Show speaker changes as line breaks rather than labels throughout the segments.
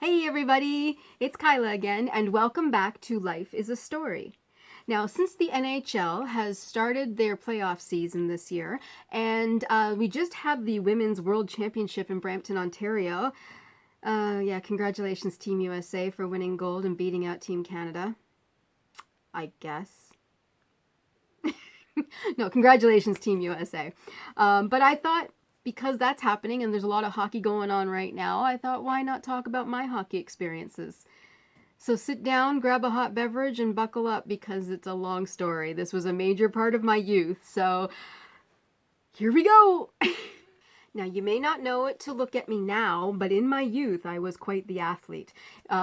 Hey everybody, it's Kyla again, and welcome back to Life is a Story. Now, since the NHL has started their playoff season this year, and we just had the Women's World Championship in Brampton, Ontario, congratulations Team USA for winning gold and beating out Team Canada, I guess. No, congratulations Team USA. But I thought, because that's happening and there's a lot of hockey going on right now, I thought, why not talk about my hockey experiences? So sit down, grab a hot beverage, and buckle up because it's a long story. This was a major part of my youth, so here we go! Now, you may not know it to look at me now, but in my youth, I was quite the athlete.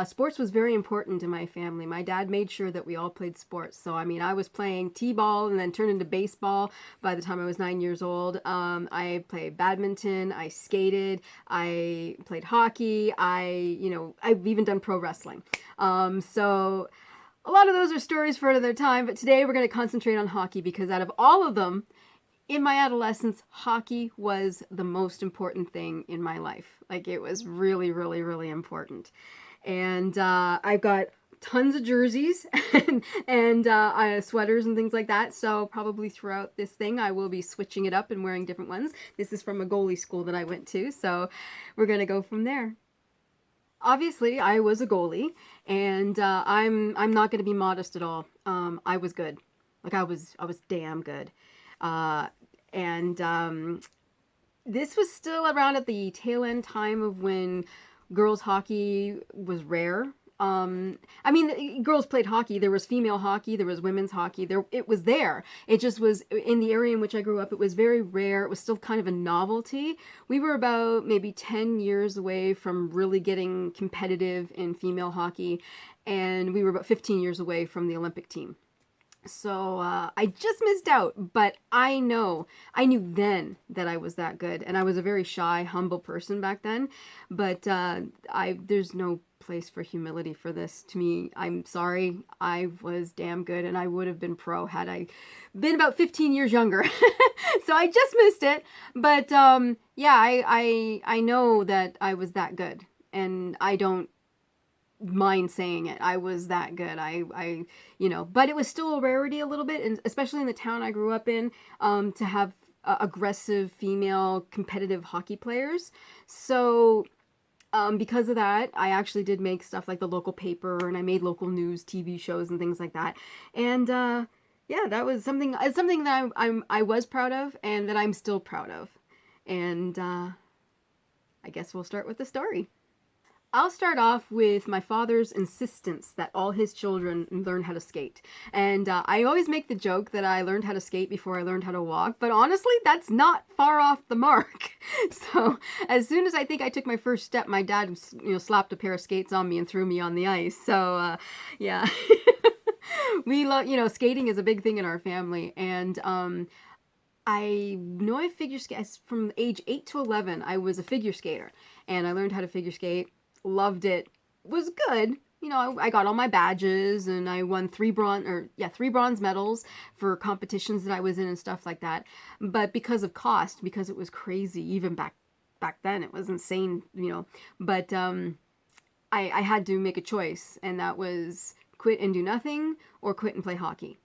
Sports was very important in my family. My dad made sure that we all played sports. So, I was playing t-ball and then turned into baseball by the time I was 9 years old. I played badminton, I skated, I played hockey, I've even done pro wrestling. So a lot of those are stories for another time, but today we're going to concentrate on hockey because out of all of them, in my adolescence, hockey was the most important thing in my life. Like, it was really, really, really important. And I've got tons of jerseys and sweaters and things like that. So probably throughout this thing, I will be switching it up and wearing different ones. This is from a goalie school that I went to. So we're going to go from there. Obviously, I was a goalie, and I'm not going to be modest at all. I was good. Like, I was damn good. And this was still around at the tail end time of when girls hockey was rare. Girls played hockey. There was female hockey. There was women's hockey. It was there. It just was in the area in which I grew up. It was very rare. It was still kind of a novelty. We were about maybe 10 years away from really getting competitive in female hockey, and we were about 15 years away from the Olympic team. So I just missed out, but I knew then that I was that good, and I was a very shy, humble person back then. But there's no place for humility for this. To me, I'm sorry, I was damn good, and I would have been pro had I been about 15 years younger. So I just missed it, but I know that I was that good, and I don't mind saying it. I was that good. But it was still a rarity a little bit, and especially in the town I grew up in, to have aggressive female competitive hockey players. So because of that, I actually did make stuff like the local paper, and I made local news, TV shows, and things like that. And that was something. It's something that I was proud of, and that I'm still proud of. And I guess we'll start with the story. I'll start off with my father's insistence that all his children learn how to skate. And I always make the joke that I learned how to skate before I learned how to walk, but honestly, that's not far off the mark. So as soon as I think I took my first step, my dad, slapped a pair of skates on me and threw me on the ice. So, yeah. We love, skating is a big thing in our family. And I know I figure skate from age 8 to 11. I was a figure skater, and I learned how to figure skate. Loved it. Was good. I got all my badges, and I won three bronze medals for competitions that I was in and stuff like that. But because of cost, because it was crazy, even back then, it was insane, But I had to make a choice, and that was quit and do nothing, or quit and play hockey.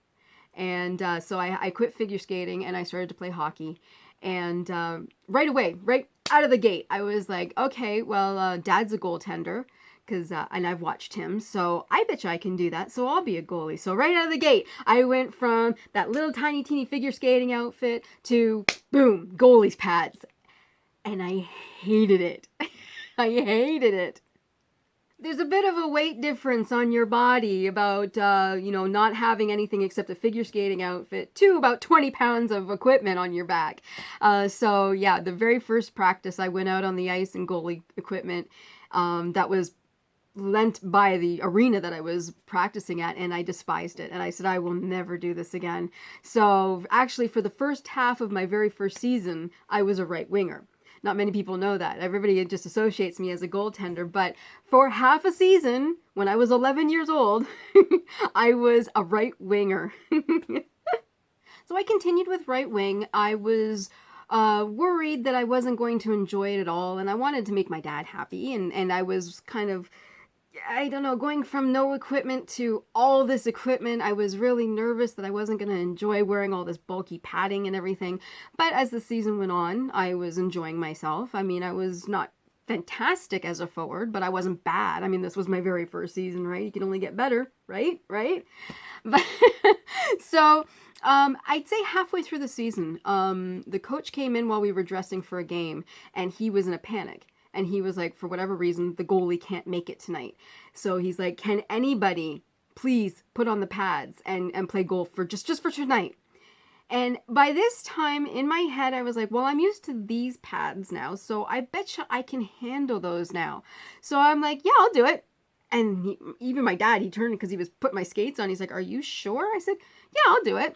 And so I quit figure skating, and I started to play hockey. And right away, right out of the gate, I was like, okay, well, Dad's a goaltender, and I've watched him, so I bet you I can do that, so I'll be a goalie. So right out of the gate, I went from that little tiny teeny figure skating outfit to, boom, goalie's pads. And I hated it. I hated it. There's a bit of a weight difference on your body about, not having anything except a figure skating outfit to about 20 pounds of equipment on your back. So, yeah, the very first practice, I went out on the ice in goalie equipment that was lent by the arena that I was practicing at, and I despised it. And I said, I will never do this again. So, actually, for the first half of my very first season, I was a right winger. Not many people know that. Everybody just associates me as a goaltender. But for half a season, when I was 11 years old, I was a right winger. So I continued with right wing. I was worried that I wasn't going to enjoy it at all. And I wanted to make my dad happy. And I was kind of, I don't know, going from no equipment to all this equipment. I was really nervous that I wasn't going to enjoy wearing all this bulky padding and everything. But as the season went on, I was enjoying myself. I mean, I was not fantastic as a forward, but I wasn't bad. I mean, this was my very first season, right? You can only get better, right? Right? But so I'd say halfway through the season, the coach came in while we were dressing for a game, and he was in a panic. And he was like, for whatever reason, the goalie can't make it tonight. So he's like, can anybody please put on the pads and play goal for just for tonight? And by this time in my head, I was like, well, I'm used to these pads now, so I bet you I can handle those now. So I'm like, yeah, I'll do it. And even my dad, he turned because he was putting my skates on. He's like, are you sure? I said, yeah, I'll do it.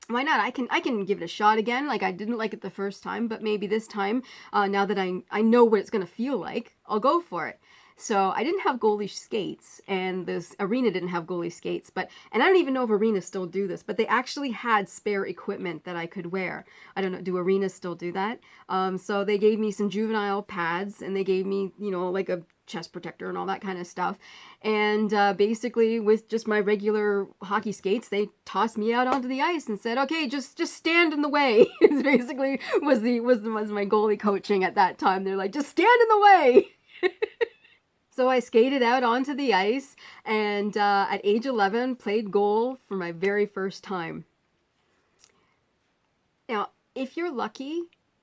Why not? I can give it a shot again. Like, I didn't like it the first time, but maybe this time, now that I know what it's going to feel like, I'll go for it. So I didn't have goalie skates, and this arena didn't have goalie skates, and I don't even know if arenas still do this, but they actually had spare equipment that I could wear. I don't know, do arenas still do that? So they gave me some juvenile pads, and they gave me, like a chest protector and all that kind of stuff. And basically, with just my regular hockey skates, they tossed me out onto the ice and said, "Okay, just stand in the way." Basically, was my goalie coaching at that time. They're like, "Just stand in the way." So I skated out onto the ice, and at age 11, played goal for my very first time. Now, if you're lucky,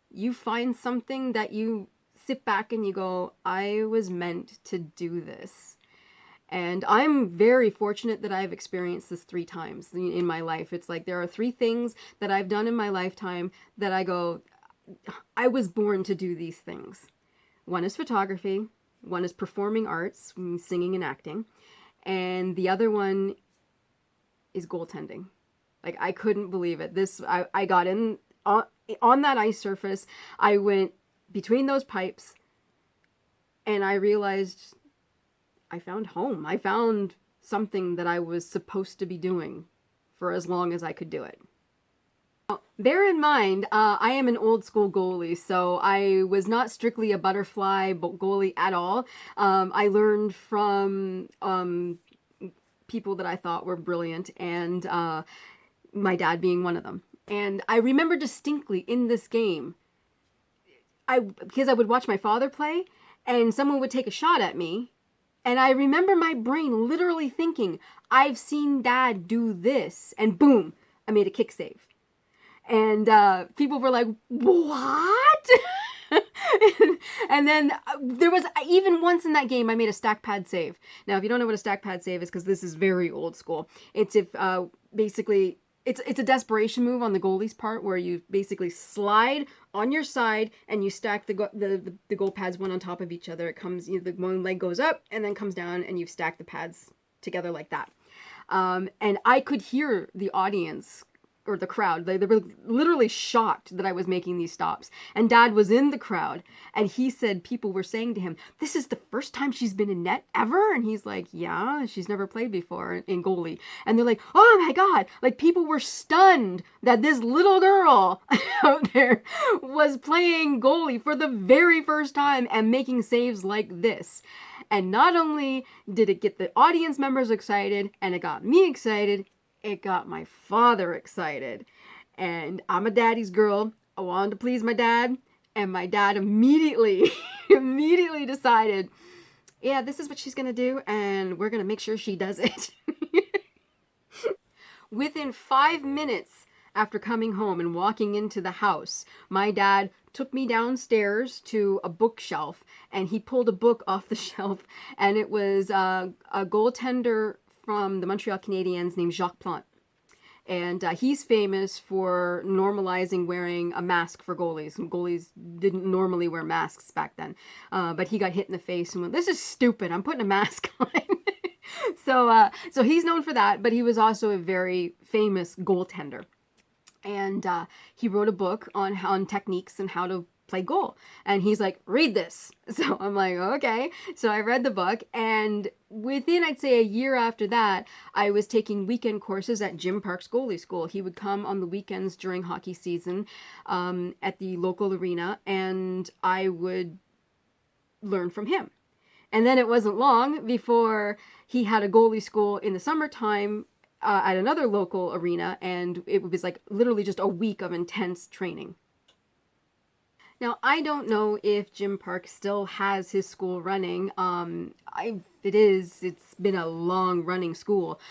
you find something that you sit back and you go, I was meant to do this. And I'm very fortunate that I've experienced this 3 times in my life. It's like there are 3 things that I've done in my lifetime that I go, I was born to do these things. One is photography. One is performing arts, singing and acting. And the other one is goaltending. Like, I couldn't believe it. I got in on that ice surface. I went between those pipes, and I realized I found home. I found something that I was supposed to be doing for as long as I could do it. Bear in mind, I am an old school goalie, so I was not strictly a butterfly goalie at all. I learned from people that I thought were brilliant, and my dad being one of them. And I remember distinctly in this game, because I would watch my father play, and someone would take a shot at me, and I remember my brain literally thinking, I've seen Dad do this, and boom, I made a kick save. And people were like, what? And then there was, even once in that game, I made a stack pad save. Now, if you don't know what a stack pad save is, because this is very old school, it's if basically, it's a desperation move on the goalie's part where you basically slide on your side and you stack the goal pads one on top of each other. It comes, the one leg goes up and then comes down, and you've stacked the pads together like that. And I could hear the audience or the crowd. They were literally shocked that I was making these stops. And Dad was in the crowd, and he said people were saying to him, this is the first time she's been in net ever? And he's like, yeah, she's never played before in goalie. And they're like, oh my God, like people were stunned that this little girl out there was playing goalie for the very first time and making saves like this. And not only did it get the audience members excited, and it got me excited, it got my father excited. And I'm a daddy's girl. I wanted to please my dad. And my dad immediately decided, yeah, this is what she's going to do. And we're going to make sure she does it. Within 5 minutes after coming home and walking into the house, my dad took me downstairs to a bookshelf, and he pulled a book off the shelf, and it was a goaltender from the Montreal Canadiens named Jacques Plante. And he's famous for normalizing wearing a mask for goalies. And goalies didn't normally wear masks back then. But he got hit in the face and went, "This is stupid. I'm putting a mask on." So he's known for that, but he was also a very famous goaltender. And he wrote a book on techniques and how to play goal. And he's like, "Read this." So I'm like, okay. So I read the book, and within, I'd say, a year after that, I was taking weekend courses at Jim Park's goalie school. He would come on the weekends during hockey season at the local arena, and I would learn from him. And then it wasn't long before he had a goalie school in the summertime at another local arena, and it was like literally just a week of intense training. Now, I don't know if Jim Park still has his school running. It's been a long running school.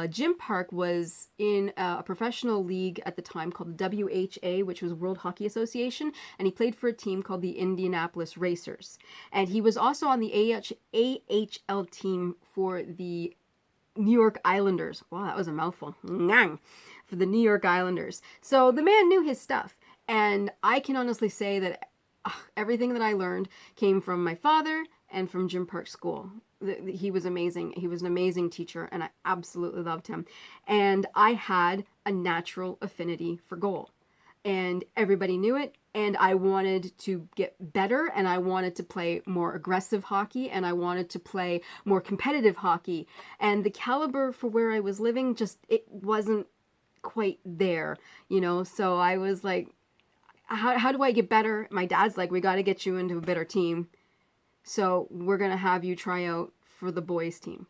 Jim Park was in a professional league at the time called the WHA, which was World Hockey Association, and he played for a team called the Indianapolis Racers. And he was also on the AHL team for the New York Islanders. Wow, that was a mouthful. For the New York Islanders. So the man knew his stuff. And I can honestly say that everything that I learned came from my father and from Jim Park School. He was amazing. He was an amazing teacher, and I absolutely loved him. And I had a natural affinity for goal. And everybody knew it, and I wanted to get better, and I wanted to play more aggressive hockey, and I wanted to play more competitive hockey. And the caliber for where I was living, it wasn't quite there, So I was like, how do I get better? My dad's like, "We got to get you into a better team. So we're going to have you try out for the boys team,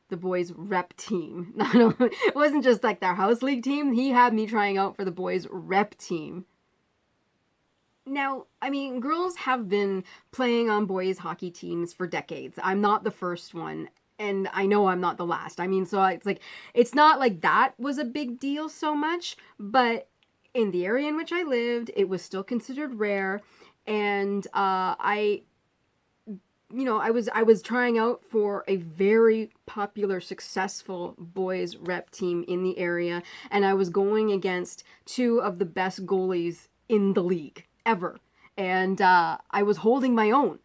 the boys rep team." No, it wasn't just like their house league team. He had me trying out for the boys rep team. Now, I mean, girls have been playing on boys hockey teams for decades. I'm not the first one. And I know I'm not the last. I mean, so it's not like that was a big deal so much, but in the area in which I lived, it was still considered rare. And I was trying out for a very popular, successful boys rep team in the area, and I was going against two of the best goalies in the league ever. And I was holding my own,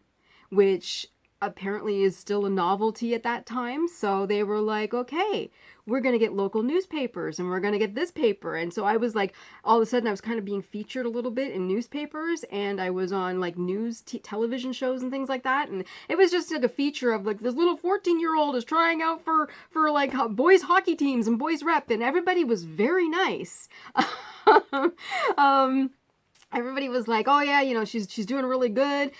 which apparently is still a novelty at that time. So they were like, "Okay, we're going to get local newspapers, and we're going to get this paper." And so I was like, all of a sudden I was kind of being featured a little bit in newspapers, and I was on like television shows and things like that. And it was just like a feature of like, this little 14-year-old is trying out for like boys hockey teams and boys rep, and everybody was very nice. Everybody was like, "Oh yeah, she's doing really good."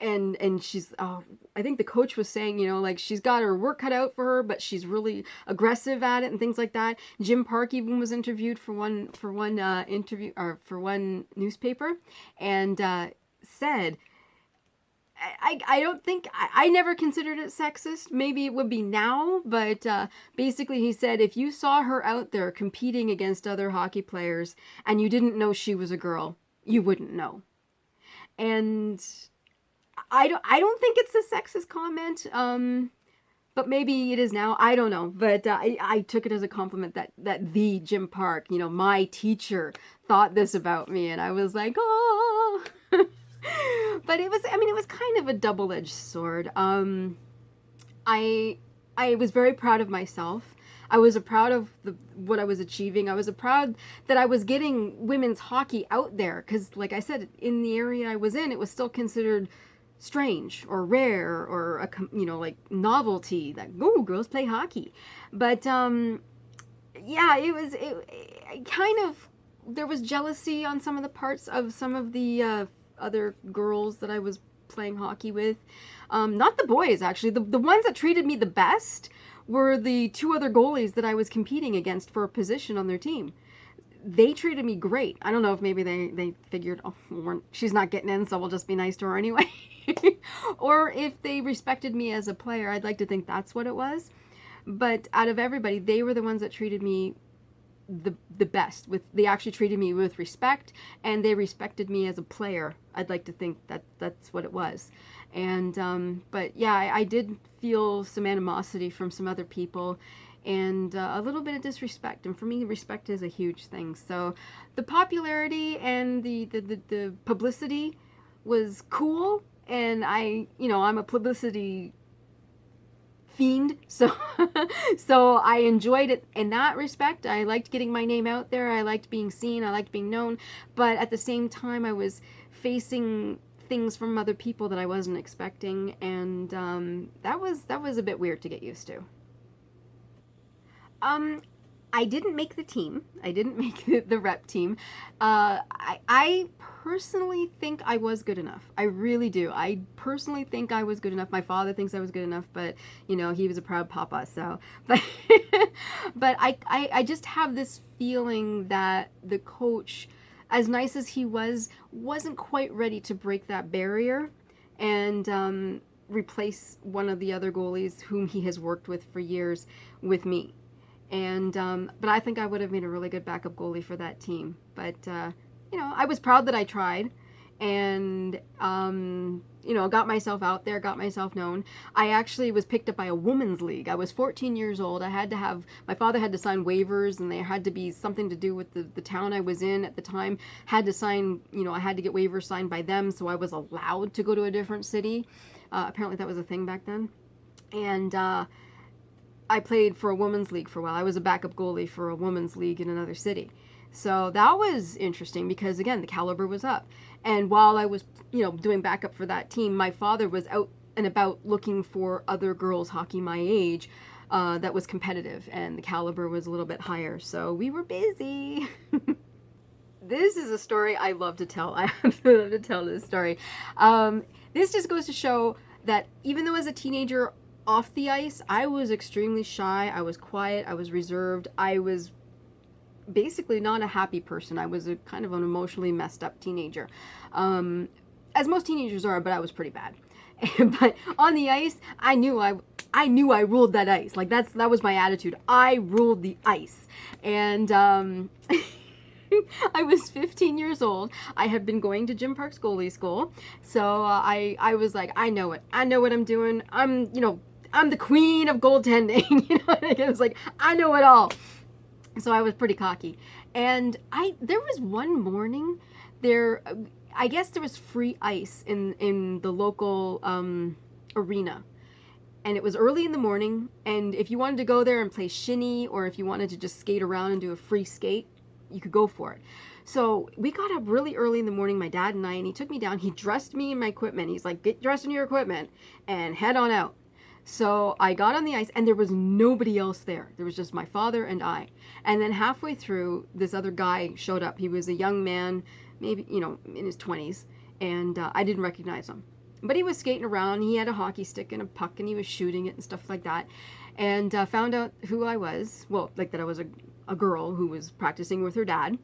And she's, I think the coach was saying, like, she's got her work cut out for her, but she's really aggressive at it and things like that. Jim Park even was interviewed for one interview, or for one newspaper, and said, I don't think, I never considered it sexist. Maybe it would be now, but basically he said, if you saw her out there competing against other hockey players and you didn't know she was a girl, you wouldn't know. And I don't think it's a sexist comment, but maybe it is now. I don't know. But I took it as a compliment that the Jim Park, my teacher, thought this about me, and I was like, oh. But it was kind of a double-edged sword. I was very proud of myself. I was proud of what I was achieving. I was proud that I was getting women's hockey out there, because, like I said, in the area I was in, it was still considered strange or rare or like novelty that girls play hockey. But yeah, it kind of, there was jealousy on some of the parts of some of the other girls that I was playing hockey with. Not the boys, actually. The ones that treated me the best were the two other goalies that I was competing against for a position on their team. They treated me great. I don't know if maybe they figured, she's not getting in, so we'll just be nice to her anyway. Or if they respected me as a player. I'd like to think that's what it was. But out of everybody, they were the ones that treated me the best. They actually treated me with respect, and they respected me as a player. I'd like to think that that's what it was. And but yeah, I did feel some animosity from some other people, and a little bit of disrespect. And for me, respect is a huge thing. So the popularity and the publicity was cool, and I'm a publicity fiend, so so I enjoyed it in that respect. I liked getting my name out there. I liked being seen. I liked being known. But at the same time, I was facing things from other people that I wasn't expecting, and that was a bit weird to get used to. Um, I didn't make the team. I didn't make the rep team. I personally think I was good enough. I really do. I personally think I was good enough. My father thinks I was good enough, but he was a proud papa. So, but but I just have this feeling that the coach, as nice as he was, wasn't quite ready to break that barrier and replace one of the other goalies whom he has worked with for years with me. And but I think I would have made a really good backup goalie for that team. But I was proud that I tried, and got myself out there, got myself known. I actually was picked up by a women's league. I was 14 years old. My father had to sign waivers, and there had to be something to do with the town I was in at the time. Had to sign, I had to get waivers signed by them, so I was allowed to go to a different city. Apparently that was a thing back then. And I played for a women's league for a while. I was a backup goalie for a women's league in another city. So that was interesting because, again, the caliber was up. And while I was, doing backup for that team, my father was out and about looking for other girls hockey my age that was competitive, and the caliber was a little bit higher. So we were busy. This is a story I love to tell. I absolutely love to tell this story. This just goes to show that even though as a teenager, off the ice, I was extremely shy. I was quiet. I was reserved. I was basically not a happy person. I was a kind of an emotionally messed up teenager, as most teenagers are. But I was pretty bad. But on the ice, I knew I ruled that ice. Like that was my attitude. I ruled the ice, and I was 15 years old. I had been going to Jim Park's goalie school, so I was like, I know it. I know what I'm doing. I'm the queen of goaltending. It was like, I know it all. So I was pretty cocky. And there was one morning there, I guess there was free ice in the local arena. And it was early in the morning. And if you wanted to go there and play shinny, or if you wanted to just skate around and do a free skate, you could go for it. So we got up really early in the morning, my dad and I, and he took me down. He dressed me in my equipment. He's like, get dressed in your equipment and head on out. So I got on the ice, and there was nobody else there. There was just my father and I. And then halfway through, this other guy showed up. He was a young man, maybe, in his 20s, and I didn't recognize him. But he was skating around. He had a hockey stick and a puck, and he was shooting it and stuff like that. And found out who I was. Well, like that I was a girl who was practicing with her dad.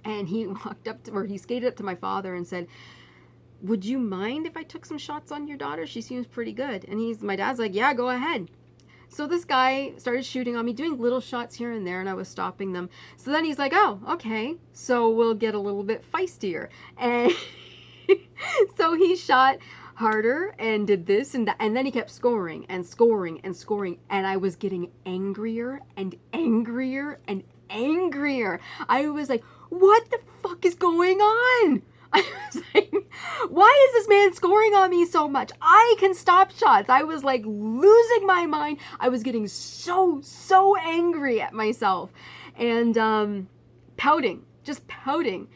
And he he skated up to my father and said, would you mind if I took some shots on your daughter? She seems pretty good. And my dad's like, yeah, go ahead. So this guy started shooting on me, doing little shots here and there, and I was stopping them. So then he's like, oh, okay, so we'll get a little bit feistier. And so he shot harder and did this and that, and then he kept scoring and scoring and scoring, and I was getting angrier and angrier and angrier. I was like, what the fuck is going on? I was like, why is this man scoring on me so much? I can stop shots. I was like losing my mind. I was getting so angry at myself and pouting, just pouting.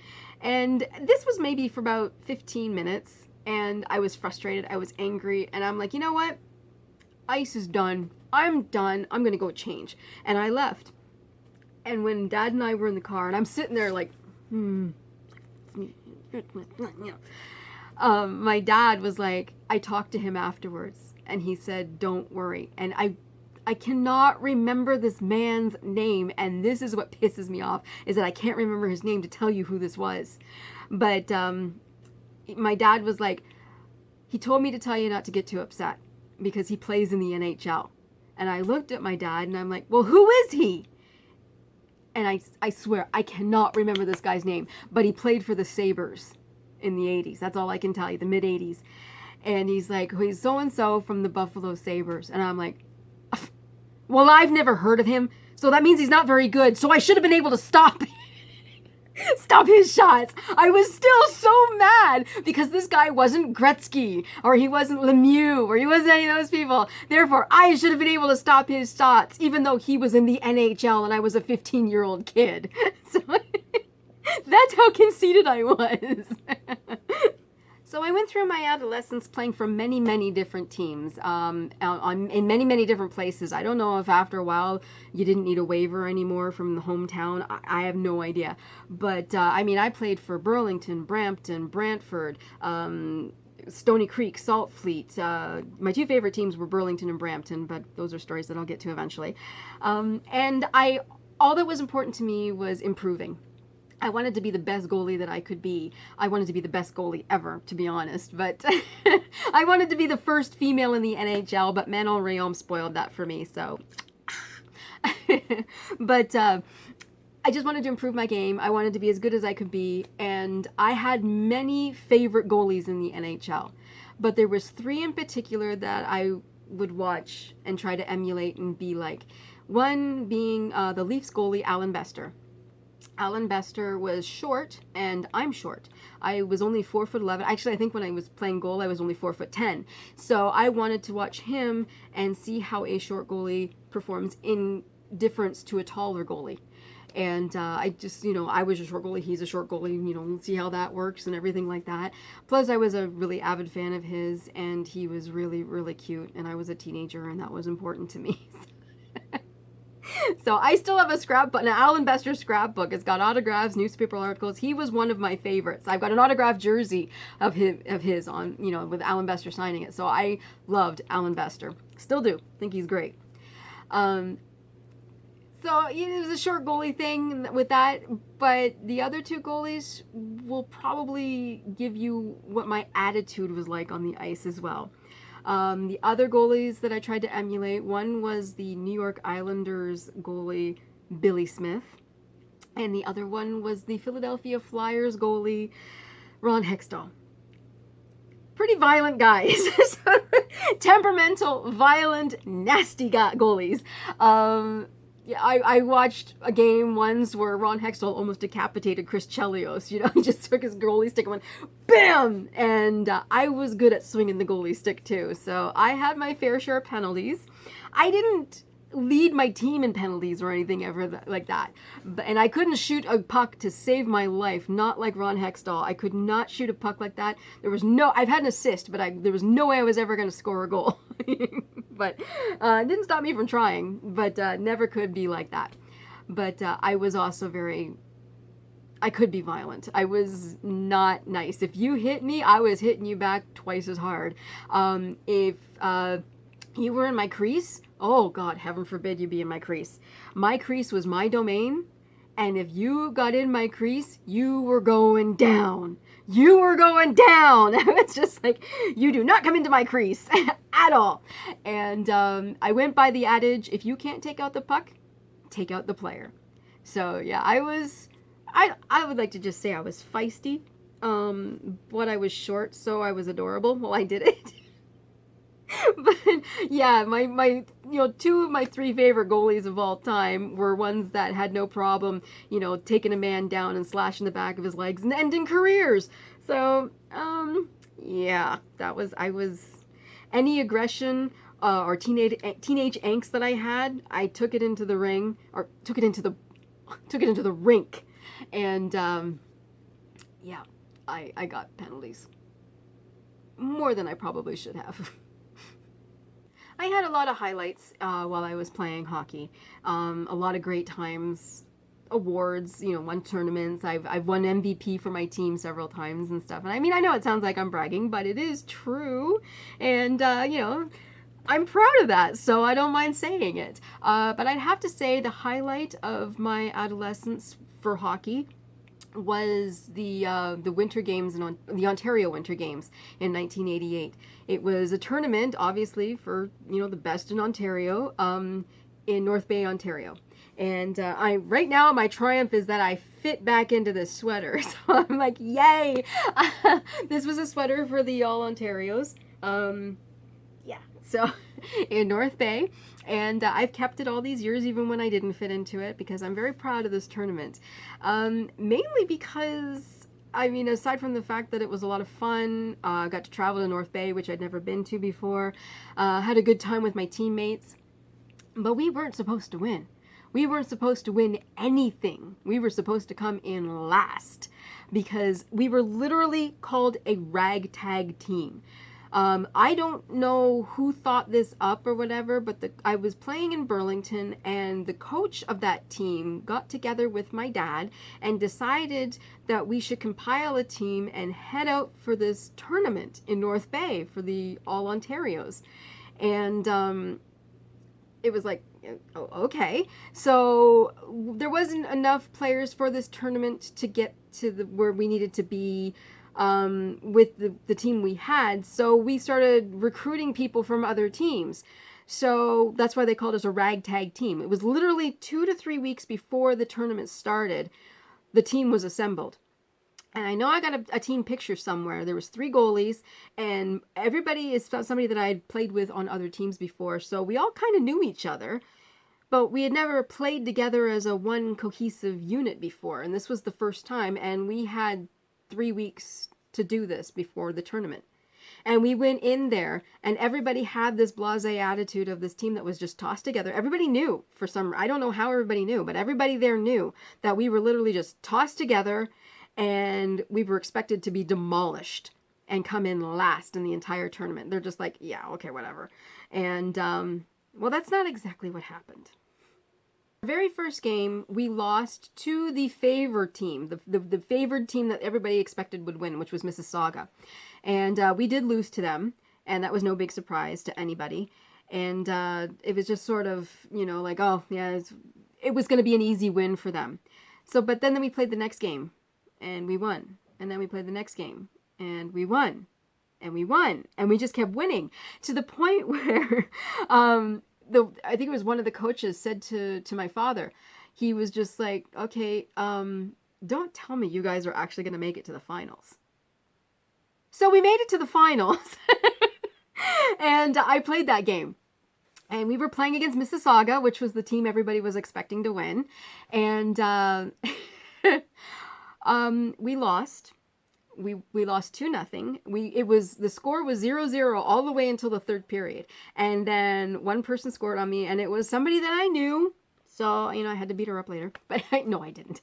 And this was maybe for about 15 minutes, and I was frustrated. I was angry, and I'm like, you know what? Ice is done. I'm done. I'm going to go change. And I left. And when Dad and I were in the car, and I'm sitting there like, my dad was like, I talked to him afterwards, and he said, don't worry. And I cannot remember this man's name, and this is what pisses me off, is that I can't remember his name to tell you who this was. But my dad was like, he told me to tell you not to get too upset because he plays in the NHL. And I looked at my dad and I'm like, well, who is he? and I swear I cannot remember this guy's name, but he played for the Sabres in the 80s. That's all I can tell you, the mid 80s. And he's like, he's so and so from the Buffalo Sabres, and I'm like, well, I've never heard of him, so that means he's not very good. So I should have been able to stop his shots. I was still so mad because this guy wasn't Gretzky, or he wasn't Lemieux, or he wasn't any of those people. Therefore, I should have been able to stop his shots, even though he was in the NHL and I was a 15-year-old kid. So that's how conceited I was. So I went through my adolescence playing for many, many different teams in many, many different places. I don't know if after a while you didn't need a waiver anymore from the hometown. I have no idea. But, I mean, I played for Burlington, Brampton, Brantford, Stony Creek, Salt Fleet. My two favorite teams were Burlington and Brampton, but those are stories that I'll get to eventually. And all that was important to me was improving. I wanted to be the best goalie that I could be. I wanted to be the best goalie ever, to be honest. But I wanted to be the first female in the NHL, but Manon Rhéaume spoiled that for me. So, but I just wanted to improve my game. I wanted to be as good as I could be, and I had many favorite goalies in the NHL. But there was three in particular that I would watch and try to emulate and be like. One being the Leafs goalie, Alan Bester. Alan Bester was short, and I'm short. I was only 4'11". Actually, I think when I was playing goal, I was only 4'10". So I wanted to watch him and see how a short goalie performs in difference to a taller goalie. And I just, I was a short goalie, he's a short goalie, see how that works and everything like that. Plus, I was a really avid fan of his, and he was really, really cute, and I was a teenager, and that was important to me. So I still have a scrapbook, an Alan Bester scrapbook. It's got autographs, newspaper articles. He was one of my favorites. I've got an autographed jersey of his on, with Alan Bester signing it. So I loved Alan Bester. Still do. Think he's great. So it was a short goalie thing with that, but the other two goalies will probably give you what my attitude was like on the ice as well. The other goalies that I tried to emulate, one was the New York Islanders goalie, Billy Smith, and the other one was the Philadelphia Flyers goalie, Ron Hextall. Pretty violent guys. Temperamental, violent, nasty goalies. I watched a game once where Ron Hextall almost decapitated Chris Chelios. He just took his goalie stick and went, BAM! And I was good at swinging the goalie stick too. So I had my fair share of penalties. I didn't lead my team in penalties or anything ever like that. And I couldn't shoot a puck to save my life, not like Ron Hextall. I could not shoot a puck like that. I've had an assist, but there was no way I was ever going to score a goal. But it didn't stop me from trying, but never could be like that. But I was also I could be violent. I was not nice. If you hit me, I was hitting you back twice as hard. If you were in my crease, oh God, heaven forbid you be in my crease. My crease was my domain, and if you got in my crease, you were going down. You were going down. It's just like, you do not come into my crease at all. And I went by the adage, if you can't take out the puck, take out the player. So yeah, I would like to just say I was feisty, but I was short, so I was adorable. Well, I did it. But yeah, my two of my three favorite goalies of all time were ones that had no problem, taking a man down and slashing the back of his legs and ending careers. So, yeah, any aggression or teenage angst that I had, I took it into the ring, or took it into the rink, and yeah, I got penalties more than I probably should have. I had a lot of highlights while I was playing hockey. A lot of great times, awards, won tournaments. I've won MVP for my team several times and stuff. And I mean, I know it sounds like I'm bragging, but it is true. And, I'm proud of that, so I don't mind saying it. But I'd have to say the highlight of my adolescence for hockey was the Winter Games, the Ontario Winter Games in 1988. It was a tournament, obviously, for the best in Ontario, in North Bay, Ontario, And right now my triumph is that I fit back into this sweater. So I'm like, yay! This was a sweater for the All Ontarios. Yeah, so in North Bay. And I've kept it all these years, even when I didn't fit into it, because I'm very proud of this tournament. Mainly because, I mean, aside from the fact that it was a lot of fun, I got to travel to North Bay, which I'd never been to before, had a good time with my teammates, but we weren't supposed to win. We weren't supposed to win anything. We were supposed to come in last because we were literally called a ragtag team. I don't know who thought this up or whatever, but I was playing in Burlington, and the coach of that team got together with my dad and decided that we should compile a team and head out for this tournament in North Bay for the All Ontarios. And it was like, oh, okay. So there wasn't enough players for this tournament to get to where we needed to be with the team we had. So we started recruiting people from other teams. So that's why they called us a ragtag team. It was literally 2 to 3 weeks before the tournament started, the team was assembled. And I know I got a team picture somewhere. There was 3 goalies, and everybody is somebody that I had played with on other teams before. So we all kind of knew each other, but we had never played together as a one cohesive unit before. And this was the first time, and we had 3 weeks to do this before the tournament. And we went in there, and everybody had this blasé attitude of this team that was just tossed together. Everybody knew I don't know how everybody knew, but everybody there knew that we were literally just tossed together, and we were expected to be demolished and come in last in the entire tournament. They're just like, yeah, okay, whatever. And, well, that's not exactly what happened. The very first game, we lost to the favored team, the favored team that everybody expected would win, which was Mississauga. And we did lose to them, and that was no big surprise to anybody. And it was just sort of, like, oh, yeah, it was going to be an easy win for them. So, but then we played the next game, and we won. And then we played the next game, and we won. And we won. And we just kept winning to the point where I think it was one of the coaches said to my father, he was just like, okay, don't tell me you guys are actually going to make it to the finals. So we made it to the finals, and I played that game. And we were playing against Mississauga, which was the team everybody was expecting to win. And we lost. We lost 2-0. The score was 0-0 all the way until the third period. And then one person scored on me, and it was somebody that I knew. So, I had to beat her up later. But no, I didn't.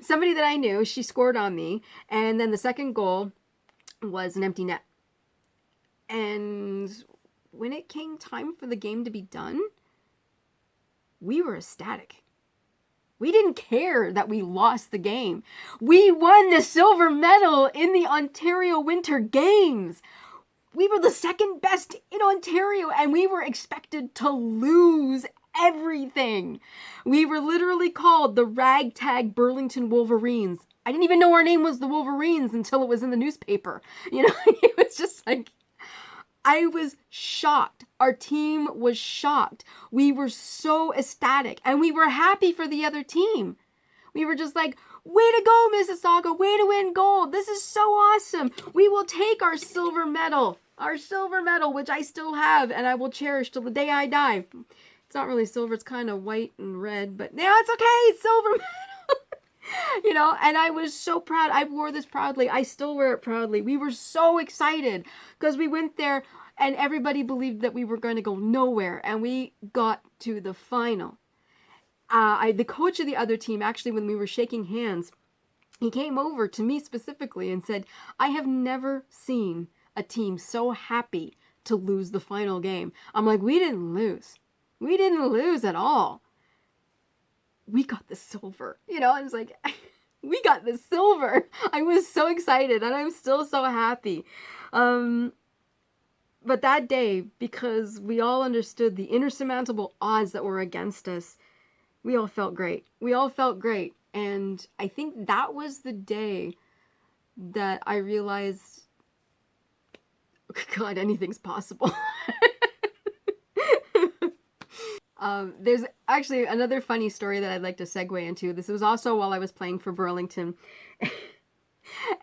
Somebody that I knew, she scored on me. And then the second goal was an empty net. And when it came time for the game to be done, we were ecstatic. We didn't care that we lost the game. We won the silver medal in the Ontario Winter Games. We were the second best in Ontario, and we were expected to lose everything. We were literally called the ragtag Burlington Wolverines. I didn't even know our name was the Wolverines until it was in the newspaper. It was just like, I was shocked. Our team was shocked. We were so ecstatic, and we were happy for the other team. We were just like, way to go, Mississauga, way to win gold. This is so awesome. We will take our silver medal, which I still have, and I will cherish till the day I die. It's not really silver, it's kind of white and red, but yeah, it's okay, it's silver medal. And I was so proud. I wore this proudly. I still wear it proudly. We were so excited because we went there and everybody believed that we were going to go nowhere, and we got to the final. The coach of the other team, actually, when we were shaking hands, he came over to me specifically and said, I have never seen a team so happy to lose the final game. I'm like, we didn't lose. We didn't lose at all. We got the silver. I was like, we got the silver. I was so excited, and I'm still so happy. But that day, because we all understood the insurmountable odds that were against us, we all felt great. And I think that was the day that I realized, God, anything's possible. There's actually another funny story that I'd like to segue into. This was also while I was playing for Burlington.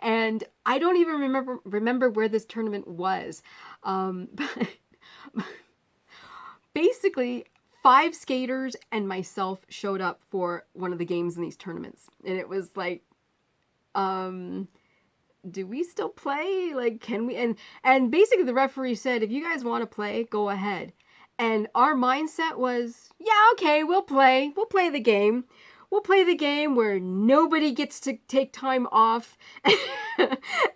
And I don't even remember where this tournament was. But basically, 5 skaters and myself showed up for one of the games in these tournaments. And it was like, do we still play? Like, can we? And basically the referee said, if you guys want to play, go ahead. And our mindset was, yeah, okay, we'll play. We'll play the game. We'll play the game where nobody gets to take time off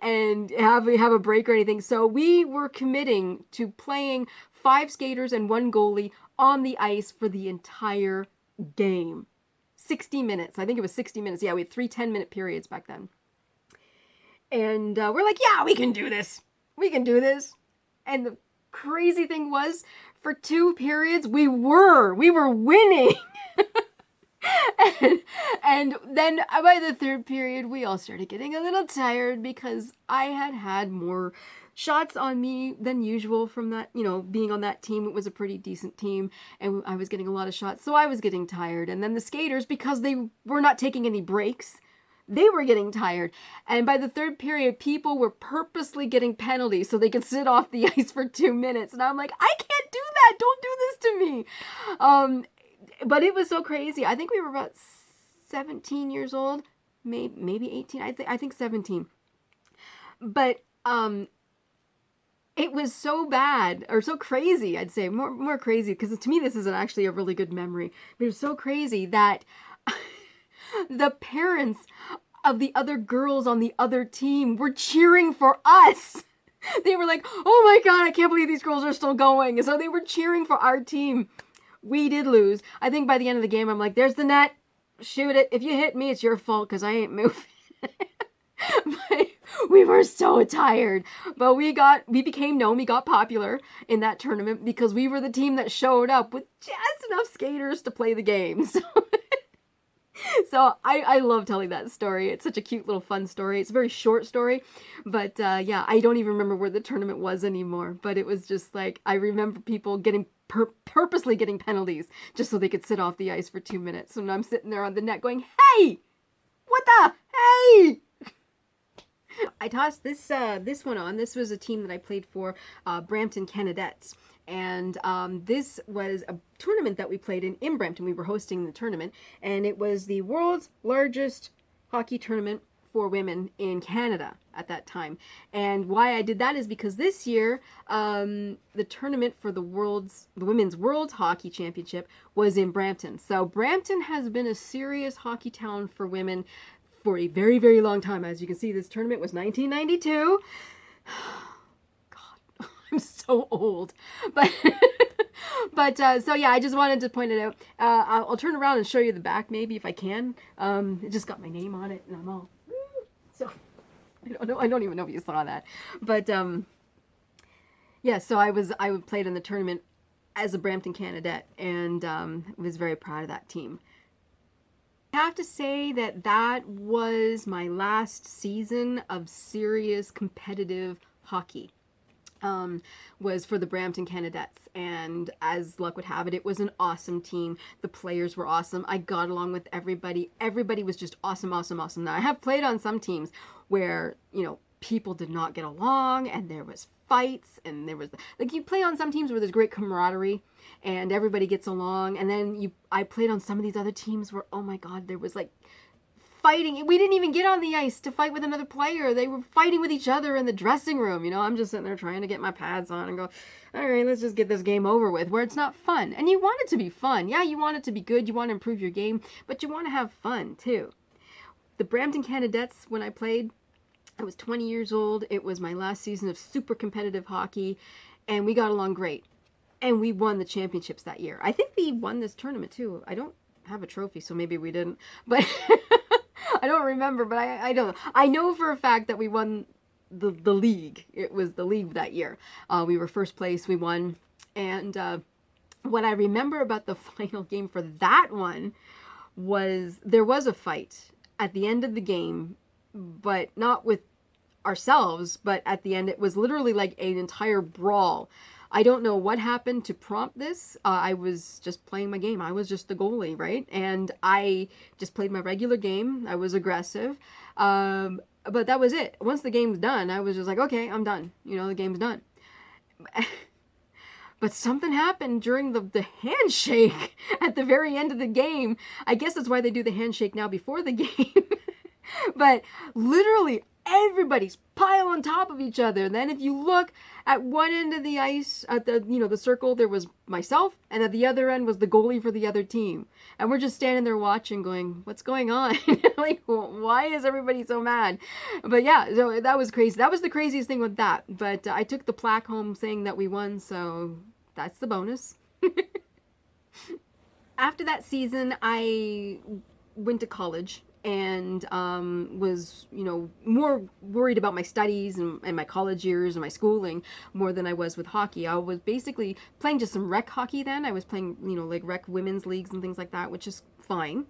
and have a break or anything. So we were committing to playing 5 skaters and 1 goalie on the ice for the entire game. 60 minutes. I think it was 60 minutes. Yeah, we had 3 10-minute periods back then. And we're like, yeah, we can do this. We can do this. And the crazy thing was, for 2 periods, we were winning. and then by the 3rd period, we all started getting a little tired because I had more shots on me than usual from that, being on that team. It was a pretty decent team, and I was getting a lot of shots, so I was getting tired. And then the skaters, because they were not taking any breaks, they were getting tired. And by the 3rd period, people were purposely getting penalties so they could sit off the ice for 2 minutes. And I'm like, I can't do that. Don't do this to me. But it was so crazy. I think we were about 17 years old, maybe 18. I think 17. But it was so bad, or so crazy, I'd say. More crazy, because to me this isn't actually a really good memory. But it was so crazy that the parents of the other girls on the other team were cheering for us. They were like, oh my God, I can't believe these girls are still going. And so they were cheering for our team. We did lose. I think by the end of the game, I'm like, there's the net. Shoot it. If you hit me, it's your fault because I ain't moving. But we were so tired. But we became known, we got popular in that tournament because we were the team that showed up with just enough skaters to play the game. So I love telling that story. It's such a cute little fun story. It's a very short story, but yeah, I don't even remember where the tournament was anymore. But it was just like, I remember people getting purposely getting penalties just so they could sit off the ice for 2 minutes. And I'm sitting there on the net going, hey, what the, hey! I tossed this one on. This was a team that I played for, Brampton Canadettes. And this was a tournament that we played in Brampton. We were hosting the tournament, and it was the world's largest hockey tournament for women in Canada at that time. And why I did that is because this year, the tournament for the Women's World Hockey Championship was in Brampton. So Brampton has been a serious hockey town for women for a very, very long time. As you can see, this tournament was 1992. I'm so old, but so yeah, I just wanted to point it out. I'll turn around and show you the back, maybe if I can. It just got my name on it, and I'm all so I don't know. I don't even know if you saw that, but yeah. So I played in the tournament as a Brampton Canadette, and was very proud of that team. I have to say that was my last season of serious competitive hockey. Was for the Brampton Canadettes, and as luck would have it, it was an awesome team. The players were awesome. I got along with everybody. Everybody was just awesome. Now, I have played on some teams where, people did not get along, and there was fights, and there was, like, you play on some teams where there's great camaraderie, and everybody gets along, and then I played on some of these other teams where, oh my God, there was, like, fighting. We didn't even get on the ice to fight with another player. They were fighting with each other in the dressing room. I'm just sitting there trying to get my pads on and go, all right, let's just get this game over with, where it's not fun. And you want it to be fun. Yeah, you want it to be good. You want to improve your game, but you want to have fun too. The Brampton Canadettes, when I played, I was 20 years old. It was my last season of super competitive hockey, and we got along great. And we won the championships that year. I think we won this tournament too. I don't have a trophy, so maybe we didn't, but I don't remember, but I don't. I know for a fact that we won the league. It was the league that year. We were first place. We won. And what I remember about the final game for that one was there was a fight at the end of the game, but not with ourselves. But at the end, it was literally like an entire brawl. I don't know what happened to prompt this. I was just playing my game. I was just the goalie, right? And I just played my regular game. I was aggressive. But that was it. Once the game's done, I was just like, okay, I'm done. The game's done. But something happened during the handshake at the very end of the game. I guess that's why they do the handshake now before the game. But literally everybody's piled on top of each other. And then if you look at one end of the ice, at the circle, there was myself, and at the other end was the goalie for the other team. And we're just standing there watching, going, "What's going on? Like, why is everybody so mad?" But yeah, so that was crazy. That was the craziest thing with that. But I took the plaque home saying that we won, so that's the bonus. After that season, I went to college and was, more worried about my studies and my college years and my schooling more than I was with hockey. I was basically playing just some rec hockey then. I was playing, like rec women's leagues and things like that, which is fine.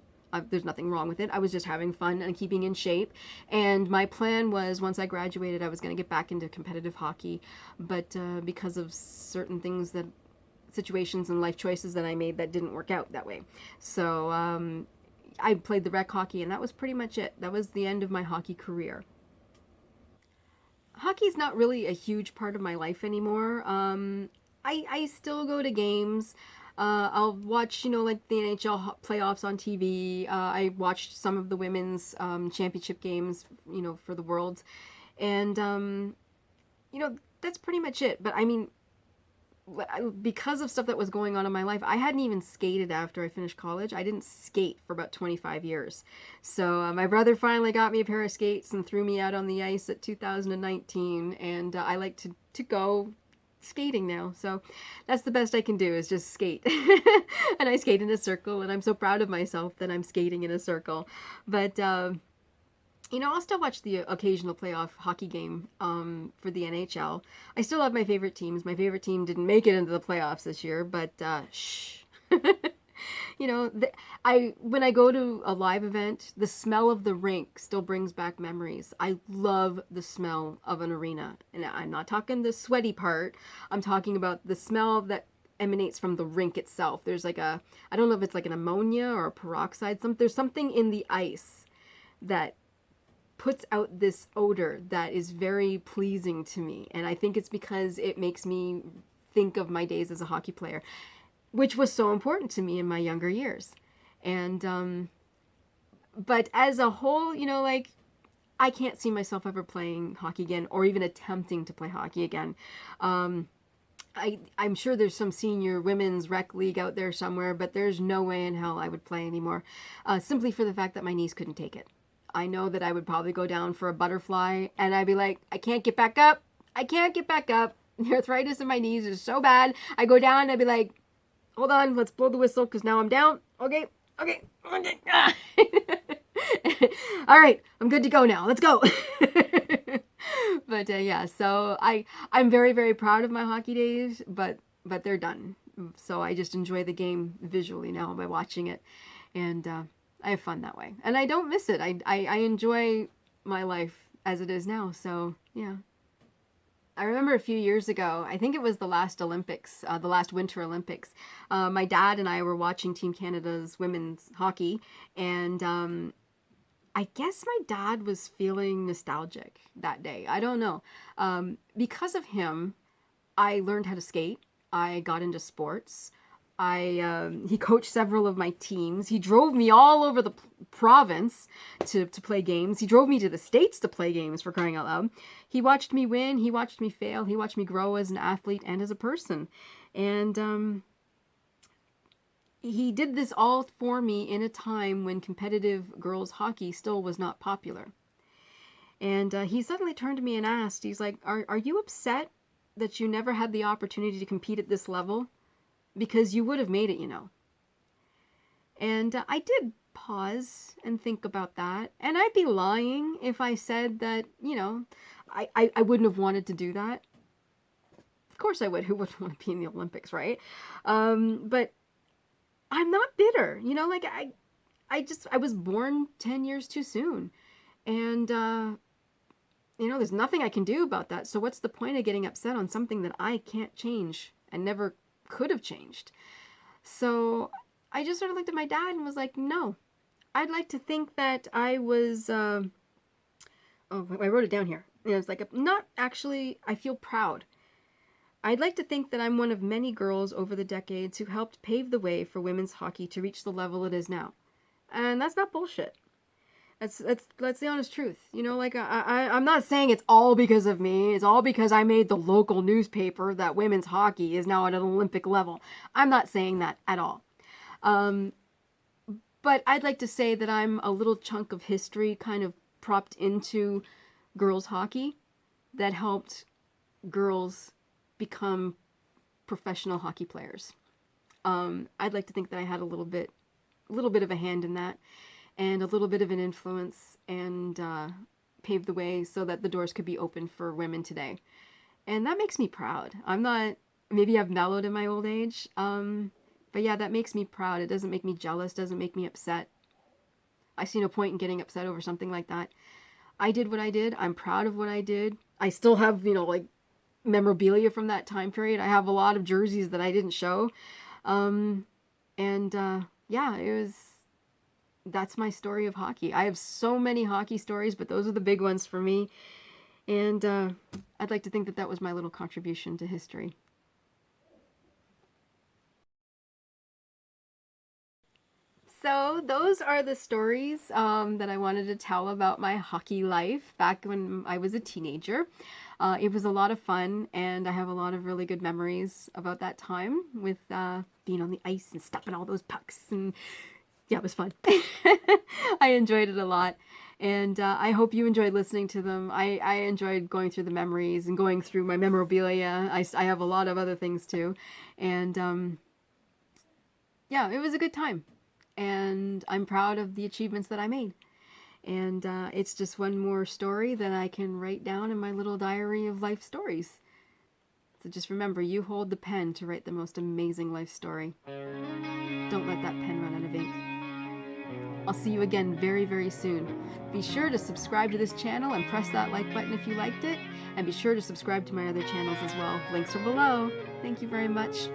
There's nothing wrong with it. I was just having fun and keeping in shape. And my plan was once I graduated, I was going to get back into competitive hockey. But because of certain things situations and life choices that I made, that didn't work out that way. So I played the rec hockey, and that was pretty much it. That was the end of my hockey career. Hockey's not really a huge part of my life anymore. I still go to games. I'll watch, like the NHL playoffs on TV. I watched some of the women's championship games, for the Worlds. And, that's pretty much it. But I mean, because of stuff that was going on in my life, I hadn't even skated after I finished college. I didn't skate for about 25 years. So my brother finally got me a pair of skates and threw me out on the ice at 2019. And I like to go skating now. So that's the best I can do, is just skate. And I skate in a circle, and I'm so proud of myself that I'm skating in a circle. But I'll still watch the occasional playoff hockey game for the NHL. I still have my favorite teams. My favorite team didn't make it into the playoffs this year, but shh. When I go to a live event, the smell of the rink still brings back memories. I love the smell of an arena. And I'm not talking the sweaty part. I'm talking about the smell that emanates from the rink itself. There's I don't know if it's like an ammonia or a peroxide. There's something in the ice that puts out this odor that is very pleasing to me. And I think it's because it makes me think of my days as a hockey player, which was so important to me in my younger years. And, but as a whole, I can't see myself ever playing hockey again, or even attempting to play hockey again. I'm sure there's some senior women's rec league out there somewhere, but there's no way in hell I would play anymore, simply for the fact that my knees couldn't take it. I know that I would probably go down for a butterfly, and I'd be like, I can't get back up. I can't get back up. The arthritis in my knees is so bad. I go down, and I'd be like, hold on, let's blow the whistle, because now I'm down. Okay. Ah. All right, I'm good to go now. Let's go. But yeah, so I'm very, very proud of my hockey days, but they're done. So I just enjoy the game visually now by watching it, and I have fun that way, and I don't miss it. I enjoy my life as it is now. So yeah. I remember a few years ago, I think it was the last Olympics, the last Winter Olympics. My dad and I were watching Team Canada's women's hockey, and I guess my dad was feeling nostalgic that day. I don't know. Because of him, I learned how to skate. I got into sports. He coached several of my teams. He drove me all over the province to play games. He drove me to the States to play games, for crying out loud. He watched me win. He watched me fail. He watched me grow as an athlete and as a person. And he did this all for me in a time when competitive girls hockey still was not popular. And he suddenly turned to me and asked, he's like, are you upset that you never had the opportunity to compete at this level? Because you would have made it, And I did pause and think about that. And I'd be lying if I said that, I wouldn't have wanted to do that. Of course I would. Who wouldn't want to be in the Olympics, right? But I'm not bitter. I was born 10 years too soon. And there's nothing I can do about that. So what's the point of getting upset on something that I can't change and never could have changed? So I just sort of looked at my dad and was like, no, I'd like to think that I was, oh, I wrote it down here. It was like, not actually, I feel proud. I'd like to think that I'm one of many girls over the decades who helped pave the way for women's hockey to reach the level it is now. And that's not bullshit. That's the honest truth. Like I'm not saying it's all because of me. It's all because I made the local newspaper that women's hockey is now at an Olympic level. I'm not saying that at all. But I'd like to say that I'm a little chunk of history kind of propped into girls hockey that helped girls become professional hockey players. I'd like to think that I had a little bit of a hand in that, and a little bit of an influence, and paved the way so that the doors could be open for women today. And that makes me proud. Maybe I've mellowed in my old age, but yeah, that makes me proud. It doesn't make me jealous, doesn't make me upset. I see no point in getting upset over something like that. I did what I did. I'm proud of what I did. I still have, like memorabilia from that time period. I have a lot of jerseys that I didn't show. Yeah, that's my story of hockey. I have so many hockey stories, but those are the big ones for me. And I'd like to think that that was my little contribution to history. So those are the stories that I wanted to tell about my hockey life back when I was a teenager. It was a lot of fun, and I have a lot of really good memories about that time with being on the ice and stopping all those pucks. And yeah, it was fun. I enjoyed it a lot. And I hope you enjoyed listening to them. I enjoyed going through the memories and going through my memorabilia. I have a lot of other things too. And yeah, it was a good time. And I'm proud of the achievements that I made. And it's just one more story that I can write down in my little diary of life stories. So just remember, you hold the pen to write the most amazing life story. Don't let that pen run out of ink. I'll see you again very, very soon. Be sure to subscribe to this channel and press that like button if you liked it. And be sure to subscribe to my other channels as well. Links are below. Thank you very much.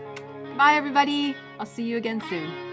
Bye, everybody. I'll see you again soon.